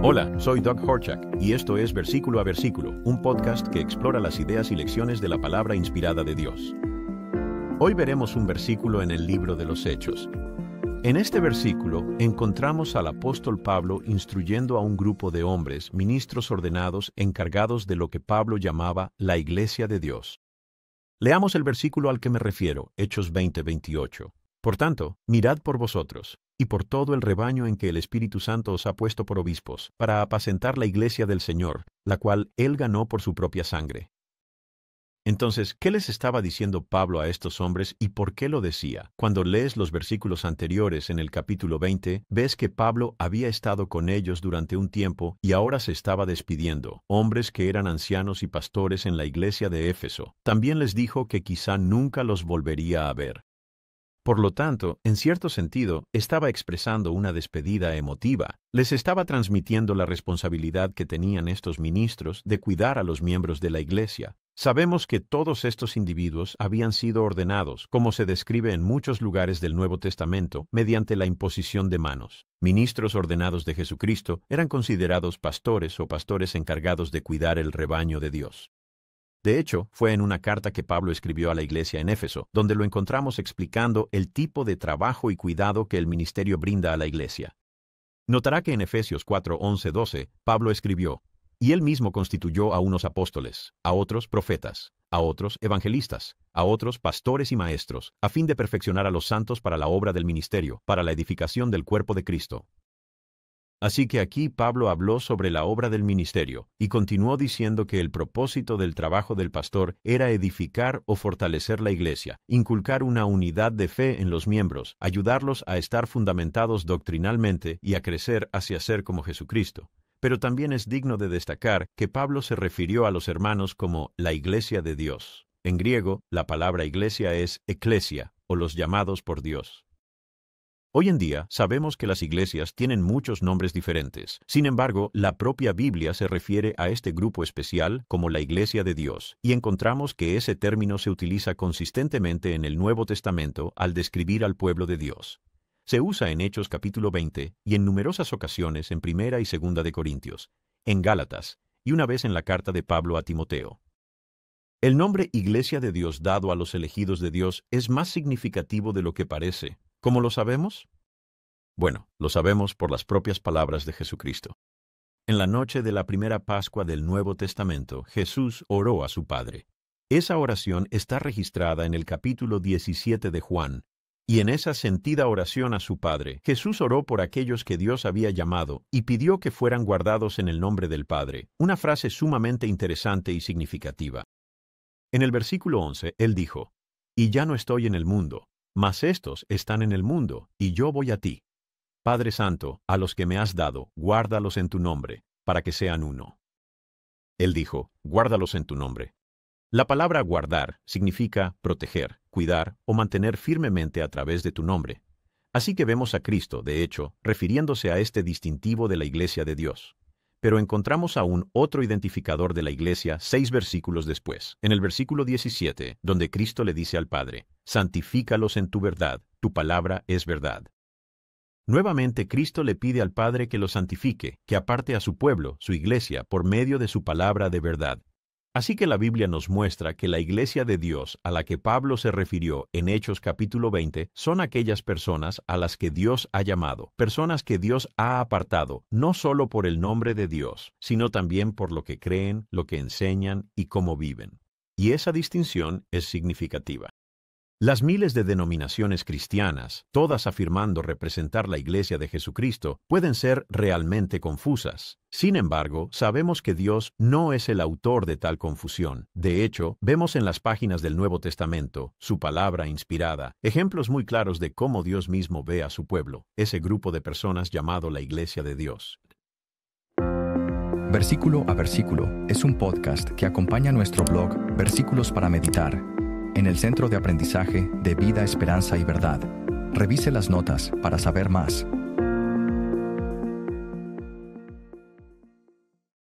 Hola, soy Doug Horchak y esto es Versículo a Versículo, un podcast que explora las ideas y lecciones de la palabra inspirada de Dios. Hoy veremos un versículo en el libro de los Hechos. En este versículo encontramos al apóstol Pablo instruyendo a un grupo de hombres, ministros ordenados, encargados de lo que Pablo llamaba la Iglesia de Dios. Leamos el versículo al que me refiero, Hechos 20:28. Por tanto, mirad por vosotros, y por todo el rebaño en que el Espíritu Santo os ha puesto por obispos, para apacentar la iglesia del Señor, la cual Él ganó por su propia sangre. Entonces, ¿qué les estaba diciendo Pablo a estos hombres y por qué lo decía? Cuando lees los versículos anteriores en el capítulo 20, ves que Pablo había estado con ellos durante un tiempo y ahora se estaba despidiendo, hombres que eran ancianos y pastores en la iglesia de Éfeso. También les dijo que quizá nunca los volvería a ver. Por lo tanto, en cierto sentido, estaba expresando una despedida emotiva. Les estaba transmitiendo la responsabilidad que tenían estos ministros de cuidar a los miembros de la iglesia. Sabemos que todos estos individuos habían sido ordenados, como se describe en muchos lugares del Nuevo Testamento, mediante la imposición de manos. Ministros ordenados de Jesucristo eran considerados pastores o pastores encargados de cuidar el rebaño de Dios. De hecho, fue en una carta que Pablo escribió a la iglesia en Éfeso, donde lo encontramos explicando el tipo de trabajo y cuidado que el ministerio brinda a la iglesia. Notará que en Efesios 4:11-12, Pablo escribió, «Y él mismo constituyó a unos apóstoles, a otros profetas, a otros evangelistas, a otros pastores y maestros, a fin de perfeccionar a los santos para la obra del ministerio, para la edificación del cuerpo de Cristo». Así que aquí Pablo habló sobre la obra del ministerio y continuó diciendo que el propósito del trabajo del pastor era edificar o fortalecer la iglesia, inculcar una unidad de fe en los miembros, ayudarlos a estar fundamentados doctrinalmente y a crecer hacia ser como Jesucristo. Pero también es digno de destacar que Pablo se refirió a los hermanos como la iglesia de Dios. En griego, la palabra iglesia es eklesia, o los llamados por Dios. Hoy en día sabemos que las iglesias tienen muchos nombres diferentes. Sin embargo, la propia Biblia se refiere a este grupo especial como la Iglesia de Dios, y encontramos que ese término se utiliza consistentemente en el Nuevo Testamento al describir al pueblo de Dios. Se usa en Hechos capítulo 20 y en numerosas ocasiones en Primera y Segunda de Corintios, en Gálatas y una vez en la carta de Pablo a Timoteo. El nombre Iglesia de Dios dado a los elegidos de Dios es más significativo de lo que parece. ¿Cómo lo sabemos? Bueno, lo sabemos por las propias palabras de Jesucristo. En la noche de la primera Pascua del Nuevo Testamento, Jesús oró a su Padre. Esa oración está registrada en el capítulo 17 de Juan, y en esa sentida oración a su Padre, Jesús oró por aquellos que Dios había llamado y pidió que fueran guardados en el nombre del Padre, una frase sumamente interesante y significativa. En el versículo 11, Él dijo, «Y ya no estoy en el mundo, mas estos están en el mundo, y yo voy a ti. Padre Santo, a los que me has dado, guárdalos en tu nombre, para que sean uno». Él dijo, guárdalos en tu nombre. La palabra guardar significa proteger, cuidar o mantener firmemente a través de tu nombre. Así que vemos a Cristo, de hecho, refiriéndose a este distintivo de la Iglesia de Dios. Pero encontramos aún otro identificador de la iglesia 6 versículos después, en el versículo 17, donde Cristo le dice al Padre, «Santifícalos en tu verdad, tu palabra es verdad». Nuevamente Cristo le pide al Padre que los santifique, que aparte a su pueblo, su iglesia, por medio de su palabra de verdad. Así que la Biblia nos muestra que la iglesia de Dios a la que Pablo se refirió en Hechos capítulo 20 son aquellas personas a las que Dios ha llamado, personas que Dios ha apartado, no solo por el nombre de Dios, sino también por lo que creen, lo que enseñan y cómo viven. Y esa distinción es significativa. Las miles de denominaciones cristianas, todas afirmando representar la Iglesia de Jesucristo, pueden ser realmente confusas. Sin embargo, sabemos que Dios no es el autor de tal confusión. De hecho, vemos en las páginas del Nuevo Testamento, su palabra inspirada, ejemplos muy claros de cómo Dios mismo ve a su pueblo, ese grupo de personas llamado la Iglesia de Dios. Versículo a Versículo es un podcast que acompaña nuestro blog Versículos para Meditar, en el Centro de Aprendizaje de Vida, Esperanza y Verdad. Revise las notas para saber más.